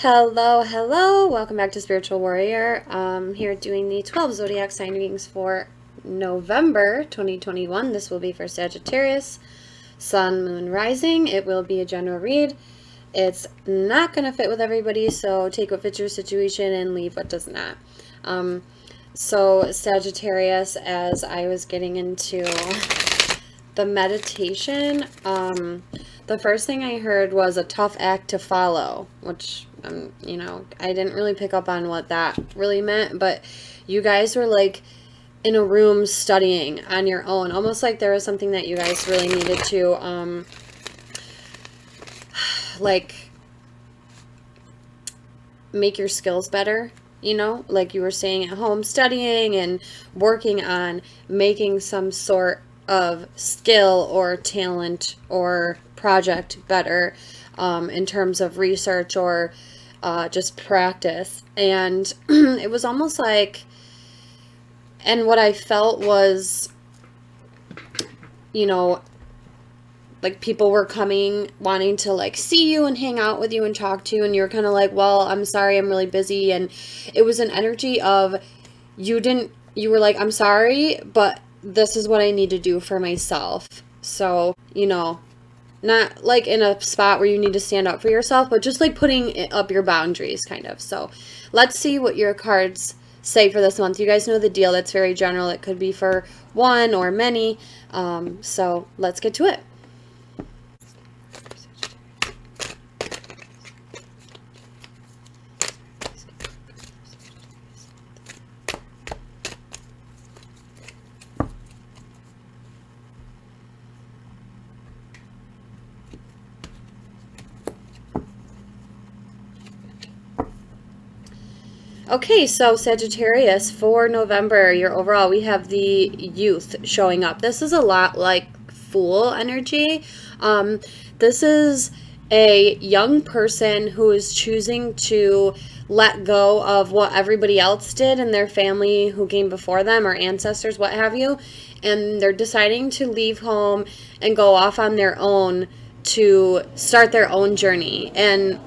Hello, hello. Welcome back to Spiritual Warrior. Here doing the 12 zodiac sign readings for November 2021. This will be for Sagittarius, Sun, Moon, Rising. It will be a general read. It's not going to fit with everybody, so take what fits your situation and leave what does not. So Sagittarius, as I was getting into the meditation, the first thing I heard was a tough act to follow, which, I didn't really pick up on what that really meant, but you guys were like in a room studying on your own, almost like there was something that you guys really needed to, like, make your skills better, like you were staying at home studying and working on making some sort of skill or talent or project better in terms of research or just practice. And it was almost like, and what I felt was, like people were coming wanting to like see you and hang out with you and talk to you, and you're kind of like, well, I'm sorry, I'm really busy. And it was an energy of you were like, I'm sorry, but this is what I need to do for myself. So, not like in a spot where you need to stand up for yourself, but just like putting up your boundaries kind of. So let's see what your cards say for this month. You guys know the deal. That's very general. It could be for one or many. So let's get to it. Okay, so Sagittarius, for November, your overall, we have the youth showing up. This is a lot like Fool energy. This is a young person who is choosing to let go of what everybody else did in their family who came before them, or ancestors, what have you, and they're deciding to leave home and go off on their own to start their own journey and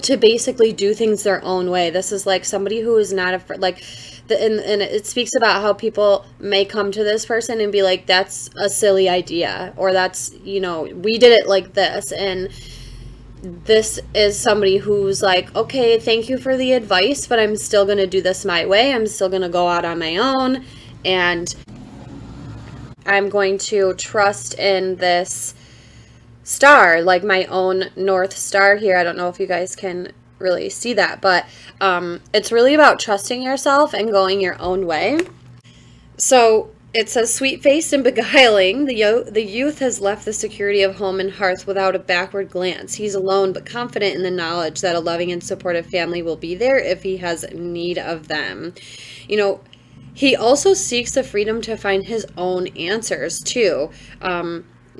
to basically do things their own way. This is like somebody who is not afraid, like, and it speaks about how people may come to this person and be like, that's a silly idea, or that's, we did it like this. And this is somebody who's like, okay, thank you for the advice, but I'm still going to do this my way. I'm still going to go out on my own, and I'm going to trust in this star, like my own North Star here. I don't know if you guys can really see that, but it's really about trusting yourself and going your own way. So it says, sweet-faced and beguiling, the youth has left the security of home and hearth without a backward glance. He's alone but confident in the knowledge that a loving and supportive family will be there if he has need of them. He also seeks the freedom to find his own answers too.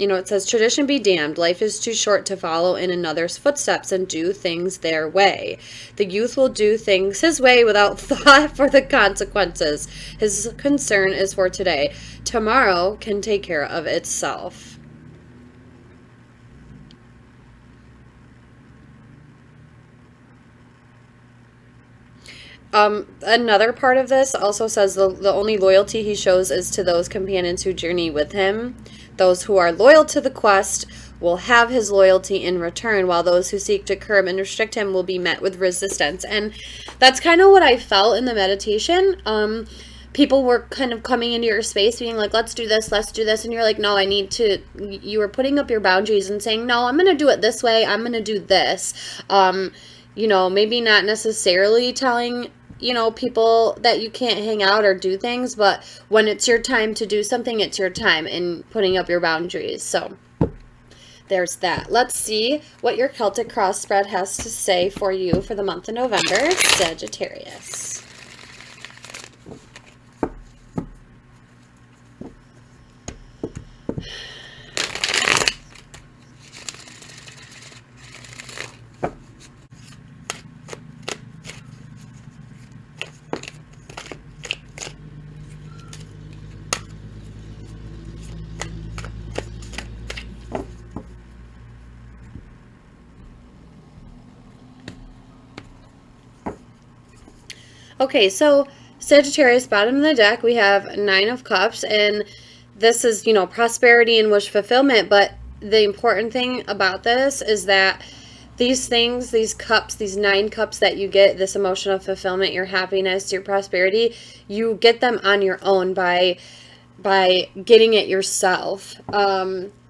It says, tradition be damned. Life is too short to follow in another's footsteps and do things their way. The youth will do things his way without thought for the consequences. His concern is for today. Tomorrow can take care of itself. Another part of this also says the only loyalty he shows is to those companions who journey with him. Those who are loyal to the quest will have his loyalty in return, while those who seek to curb and restrict him will be met with resistance. And that's kind of what I felt in the meditation. People were kind of coming into your space being like, let's do this, and you're like, no, you were putting up your boundaries and saying, no, I'm going to do it this way, I'm going to do this. Maybe not necessarily telling people that you can't hang out or do things, but when it's your time to do something, it's your time, and putting up your boundaries. So there's that. Let's see what your Celtic cross spread has to say for you for the month of November, Sagittarius. Okay, so Sagittarius, bottom of the deck, we have Nine of Cups, and this is, you know, prosperity and wish fulfillment, but the important thing about this is that these things, these cups, these 9 cups that you get, this emotional fulfillment, your happiness, your prosperity, you get them on your own by getting it yourself.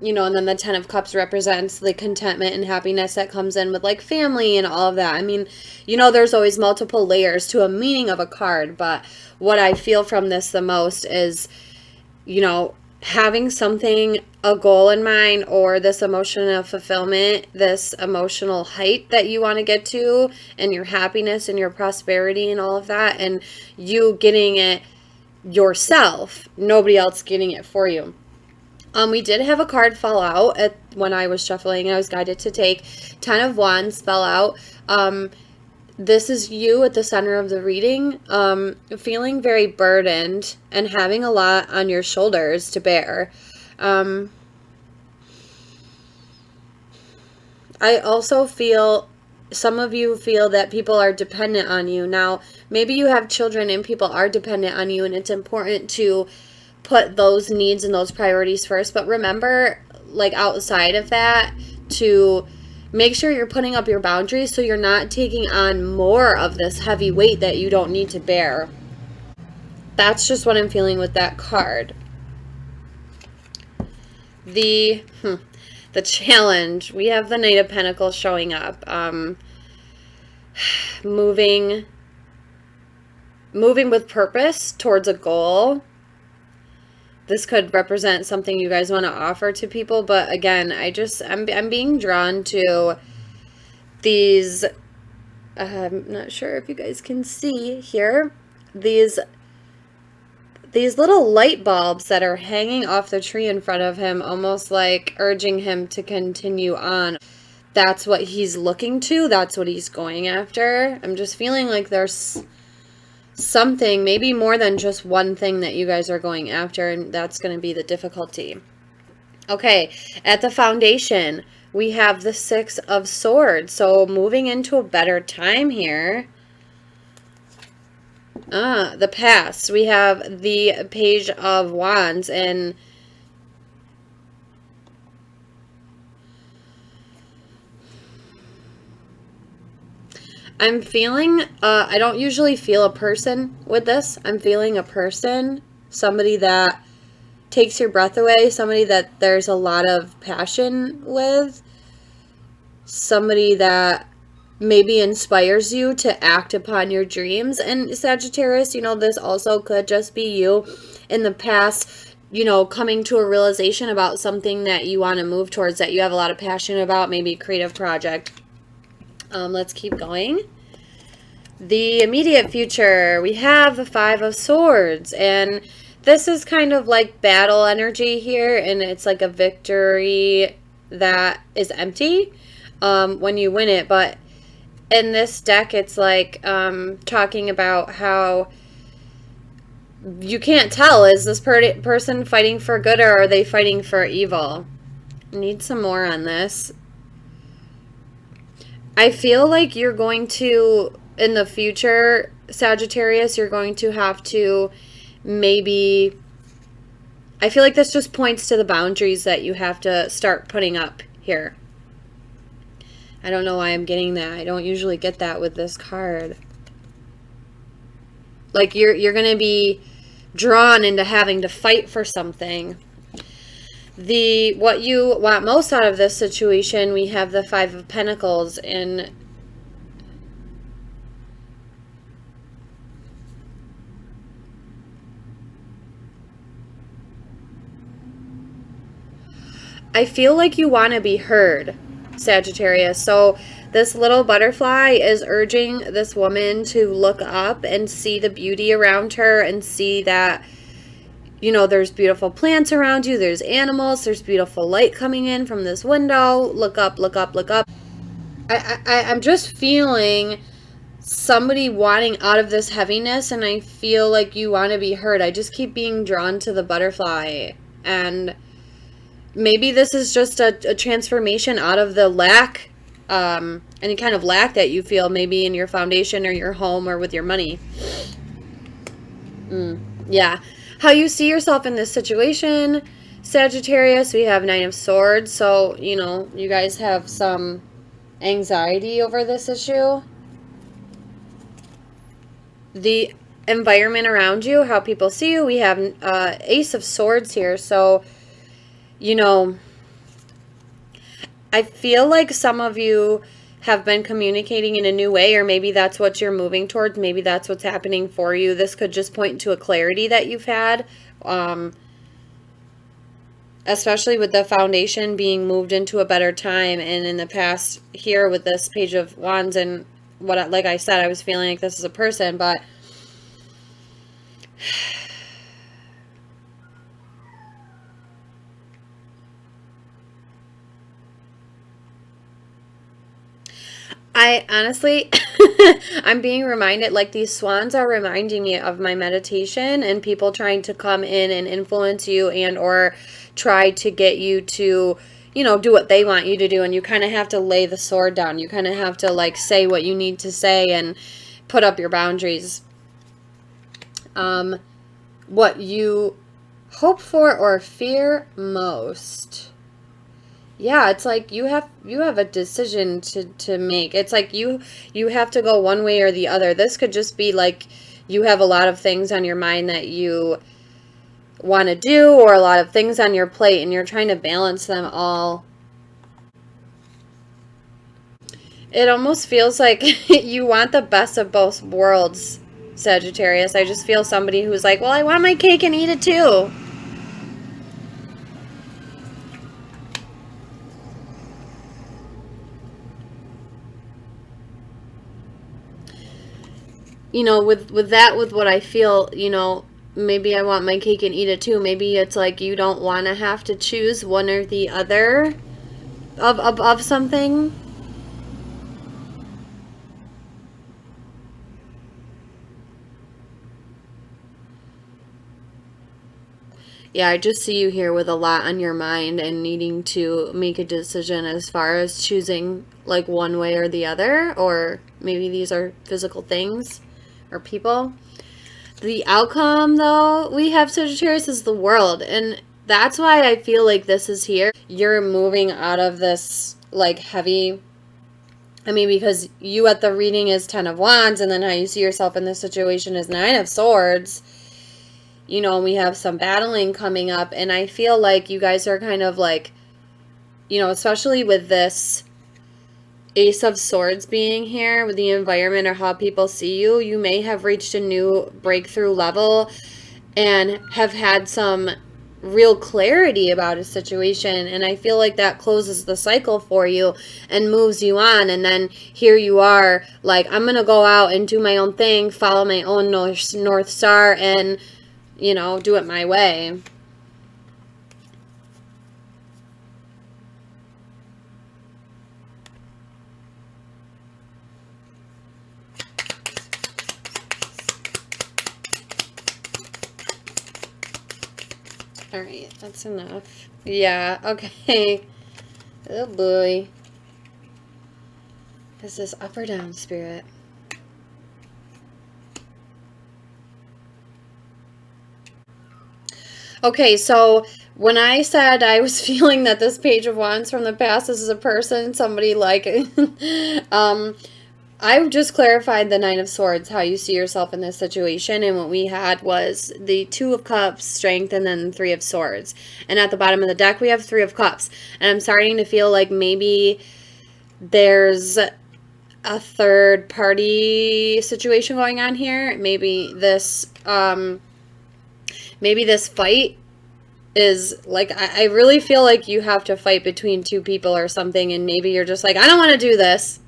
You know, and then the 10 of Cups represents the contentment and happiness that comes in with like family and all of that. I mean, you know, there's always multiple layers to a meaning of a card, but what I feel from this the most is, you know, having something, a goal in mind, or this emotional fulfillment, this emotional height that you want to get to, and your happiness and your prosperity and all of that, and you getting it yourself, nobody else getting it for you. We did have a card fall out when I was shuffling, and I was guided to take 10 of Wands fell out. This is you at the center of the reading, feeling very burdened and having a lot on your shoulders to bear. I also feel some of you feel that people are dependent on you. Now, maybe you have children and people are dependent on you, and it's important to put those needs and those priorities first. But remember, like outside of that, to make sure you're putting up your boundaries so you're not taking on more of this heavy weight that you don't need to bear. That's just what I'm feeling with that card. The challenge, we have the Knight of Pentacles showing up. Moving with purpose towards a goal. This could represent something you guys want to offer to people, but again, I'm being drawn to these, I'm not sure if you guys can see here, these little light bulbs that are hanging off the tree in front of him, almost like urging him to continue on. That's what he's looking to. That's what he's going after. I'm just feeling like there's something, maybe more than just one thing that you guys are going after, and that's going to be the difficulty. Okay, at the foundation, we have the 6 of Swords. So moving into a better time here. The past, we have the Page of Wands, and I'm feeling, I don't usually feel a person with this. I'm feeling a person, somebody that takes your breath away, somebody that there's a lot of passion with, somebody that maybe inspires you to act upon your dreams. And Sagittarius, you know, this also could just be you in the past, you know, coming to a realization about something that you want to move towards, that you have a lot of passion about, maybe a creative project. Let's keep going. The immediate future, we have the 5 of Swords, and this is kind of like battle energy here, and it's like a victory that is empty when you win it. But in this deck, it's like talking about how you can't tell, is this person fighting for good or are they fighting for evil? I need some more on this. I feel like you're going to, in the future, Sagittarius, you're going to have to maybe, I feel like this just points to the boundaries that you have to start putting up here. I don't know why I'm getting that. I don't usually get that with this card. Like you're going to be drawn into having to fight for something. What you want most out of this situation, we have the 5 of Pentacles, and I feel like you want to be heard, Sagittarius. So this little butterfly is urging this woman to look up and see the beauty around her and see that, you know, there's beautiful plants around you, there's animals, there's beautiful light coming in from this window. Look up, look up, look up. I'm just feeling somebody wanting out of this heaviness, and I feel like you want to be heard. I just keep being drawn to the butterfly, and maybe this is just a transformation out of the lack any kind of lack that you feel maybe in your foundation or your home or with your money. Yeah. How you see yourself in this situation, Sagittarius, we have Nine of Swords. So, you know, you guys have some anxiety over this issue. The environment around you, how people see you, we have Ace of Swords here. So, you know, I feel like some of you have been communicating in a new way, or maybe that's what you're moving towards. Maybe that's what's happening for you. This could just point to a clarity that you've had, especially with the foundation being moved into a better time. And in the past here with this Page of Wands and what, like I said, I was feeling like this is a person, but I honestly, I'm being reminded, like these swans are reminding me of my meditation and people trying to come in and influence you and or try to get you to, you know, do what they want you to do. And you kind of have to lay the sword down. You kind of have to like say what you need to say and put up your boundaries. What you hope for or fear most. Yeah, it's like you have a decision to make. It's like you have to go one way or the other. This could just be like you have a lot of things on your mind that you want to do, or a lot of things on your plate, and you're trying to balance them all. It almost feels like you want the best of both worlds, Sagittarius. I just feel somebody who's like, well, I want my cake and eat it too. You know, with what I feel, you know, maybe I want my cake and eat it too. Maybe it's like you don't want to have to choose one or the other of something. Yeah, I just see you here with a lot on your mind and needing to make a decision as far as choosing like one way or the other, or maybe these are physical things or people. The outcome, though, we have Sagittarius is the world, and that's why I feel like this is here. You're moving out of this, like, heavy, I mean, because you at the reading is 10 of Wands, and then how you see yourself in this situation is 9 of Swords. You know, we have some battling coming up, and I feel like you guys are kind of like, you know, especially with this Ace of Swords being here with the environment or how people see you, you may have reached a new breakthrough level and have had some real clarity about a situation, and I feel like that closes the cycle for you and moves you on. And then here you are like, I'm gonna go out and do my own thing, follow my own North Star, and, you know, do it my way. All right, that's enough. Yeah, okay. Oh boy. Is this up or down, Spirit? Okay, so when I said I was feeling that this Page of Wands from the past, this is a person, somebody like, I've just clarified the Nine of Swords, how you see yourself in this situation, and what we had was the Two of Cups, Strength, and then 3 of Swords. And at the bottom of the deck, we have 3 of Cups. And I'm starting to feel like maybe there's a third party situation going on here. Maybe this fight is like, I really feel like you have to fight between 2 people or something, and maybe you're just like, I don't want to do this.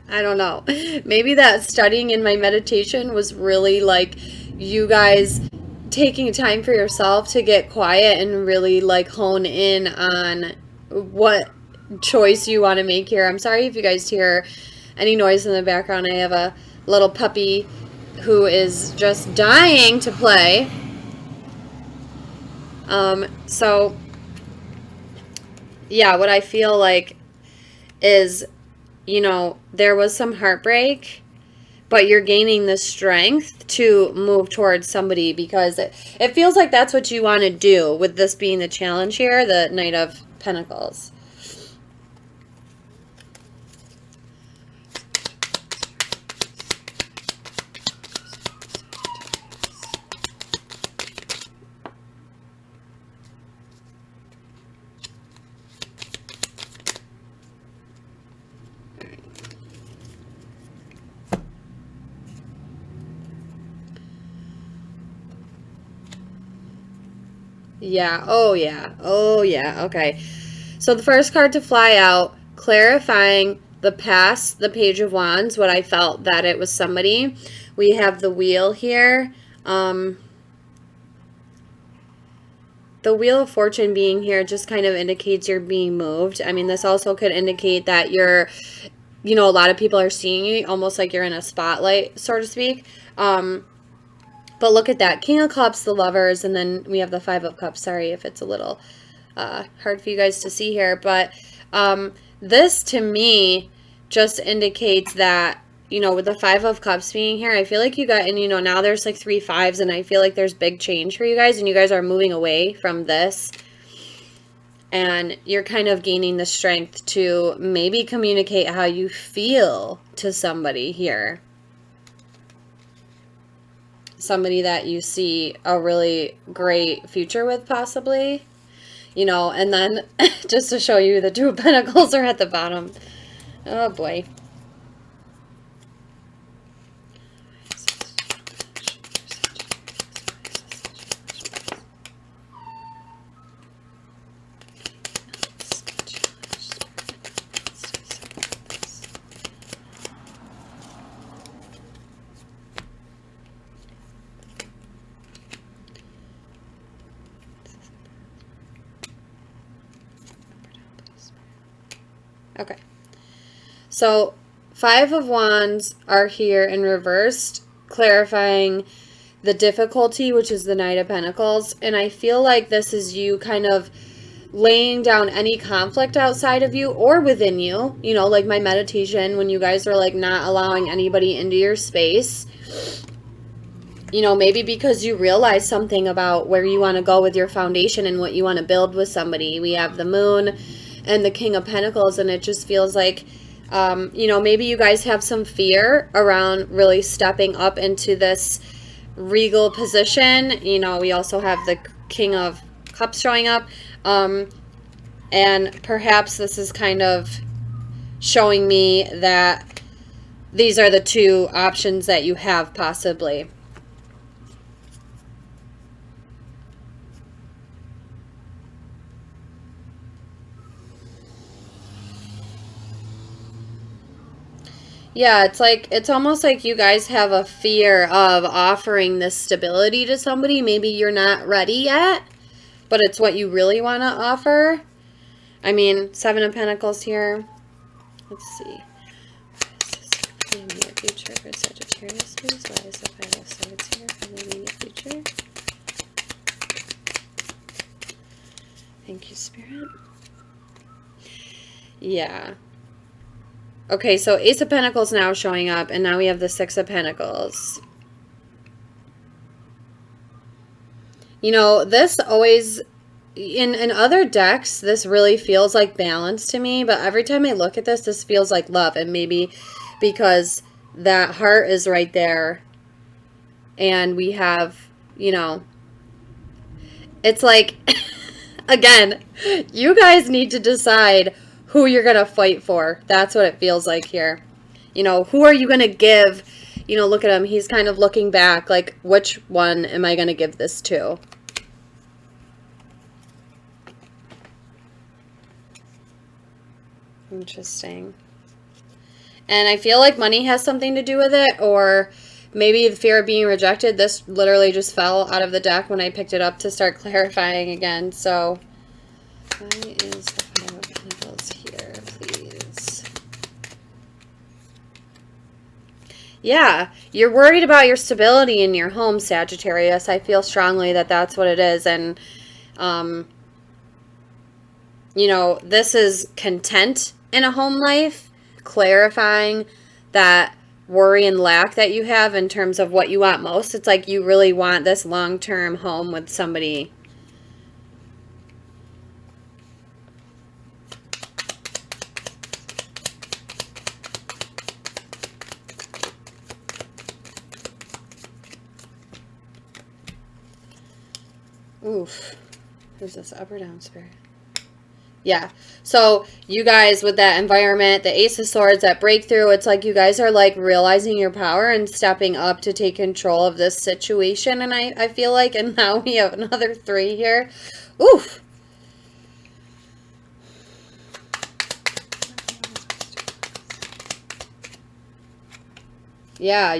I don't know. Maybe that studying in my meditation was really like you guys taking time for yourself to get quiet and really like hone in on what choice you want to make here. I'm sorry if you guys hear any noise in the background. I have a little puppy who is just dying to play. So yeah, what I feel like is you know, there was some heartbreak, but you're gaining the strength to move towards somebody, because it feels like that's what you want to do, with this being the challenge here, the Knight of Pentacles. Yeah. Oh, yeah. Oh, yeah. Okay. So the first card to fly out, clarifying the past, the Page of Wands, what I felt that it was somebody. We have the Wheel here. The Wheel of Fortune being here just kind of indicates you're being moved. I mean, this also could indicate that you're, you know, a lot of people are seeing you, almost like you're in a spotlight, so to speak. But look at that. King of Cups, the Lovers, and then we have the Five of Cups. Sorry if it's a little hard for you guys to see here. But this, to me, just indicates that, you know, with the Five of Cups being here, I feel like you got, and, you know, now there's like 3 5s, and I feel like there's big change for you guys, and you guys are moving away from this. And you're kind of gaining the strength to maybe communicate how you feel to somebody here. Somebody that you see a really great future with, possibly, you know. And then just to show you, the Two of Pentacles are at the bottom. Oh boy. Okay, so Five of Wands are here in reversed, clarifying the difficulty, which is the Knight of Pentacles. And I feel like this is you kind of laying down any conflict outside of you or within you, you know, like my meditation, when you guys are like not allowing anybody into your space, you know, maybe because you realize something about where you want to go with your foundation and what you want to build with somebody. We have the Moon and the King of Pentacles, and it just feels like, you know, maybe you guys have some fear around really stepping up into this regal position. You know, we also have the King of Cups showing up, and perhaps this is kind of showing me that these are the two options that you have, possibly. Yeah, it's like, it's almost like you guys have a fear of offering this stability to somebody. Maybe you're not ready yet, but it's what you really want to offer. I mean, Seven of Pentacles here. Let's see. What is this for the immediate future for Sagittarius, please? Why is the Five of Swords here for the immediate future? Thank you, Spirit. Yeah. Okay, so Ace of Pentacles now showing up, and now we have the Six of Pentacles. You know, this always, in other decks, this really feels like balance to me, but every time I look at this, this feels like love, and maybe because that heart is right there, and we have, you know, it's like, again, you guys need to decide who you're going to fight for. That's what it feels like here. You know, who are you going to give? You know, look at him. He's kind of looking back, like, which one am I going to give this to? Interesting. And I feel like money has something to do with it, or maybe the fear of being rejected. This literally just fell out of the deck when I picked it up to start clarifying again. So, why is the Five of Pentacles here, please? Yeah, you're worried about your stability in your home, Sagittarius. I feel strongly that that's what it is. And, you know, this is content in a home life, clarifying that worry and lack that you have in terms of what you want most. It's like you really want this long-term home with somebody. Oof. Who's this, up or down, Spirit? Yeah. So you guys with that environment, the Ace of Swords, that breakthrough, it's like you guys are like realizing your power and stepping up to take control of this situation. And I feel like, and now we have another 3 here. Oof. Yeah,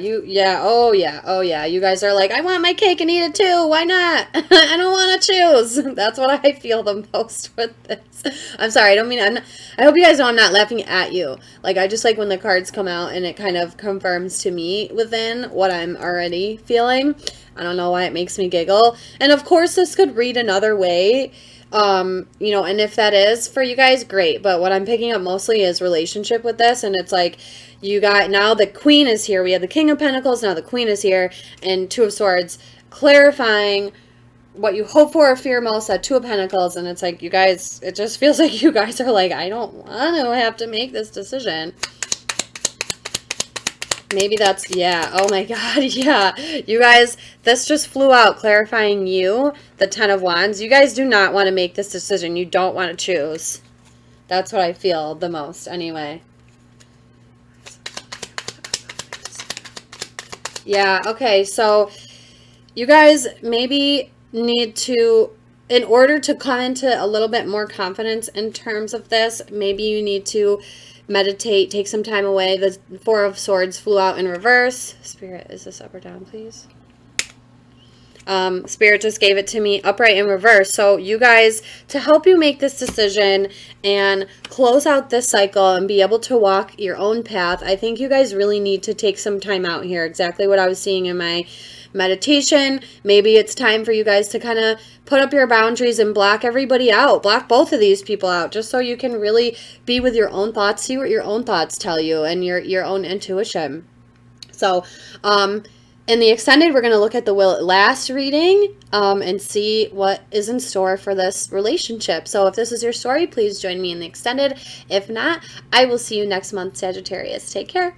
oh yeah. You guys are like, I want my cake and eat it too. Why not? I don't want to choose. That's what I feel the most with this. I'm sorry, I don't mean, I hope you guys know I'm not laughing at you. Like, I just like when the cards come out and it kind of confirms to me within what I'm already feeling. I don't know why it makes me giggle. And of course, this could read another way. You know, and if that is for you guys, great. But what I'm picking up mostly is relationship with this. And it's like, you got, now the Queen is here. We have the King of Pentacles. Now the Queen is here. And Two of Swords, clarifying what you hope for or fear most at Two of Pentacles. And it's like, you guys, it just feels like you guys are like, I don't want to have to make this decision. Maybe that's, yeah, oh my God, yeah. You guys, this just flew out, clarifying you, the 10 of Wands. You guys do not want to make this decision. You don't want to choose. That's what I feel the most, anyway. Yeah, okay, so you guys maybe need to, in order to come into a little bit more confidence in terms of this, maybe you need to meditate, take some time away. The Four of Swords flew out in reverse. Spirit, is this up or down, please? Spirit just gave it to me upright in reverse. So you guys, to help you make this decision and close out this cycle and be able to walk your own path, I think you guys really need to take some time out here. Exactly what I was seeing in my meditation. Maybe it's time for you guys to kind of put up your boundaries and block everybody out. Block both of these people out, just so you can really be with your own thoughts, see what your own thoughts tell you, and your own intuition. So, in the extended, we're going to look at the Will It Last reading and see what is in store for this relationship. So if this is your story, please join me in the extended. If not, I will see you next month, Sagittarius. Take care.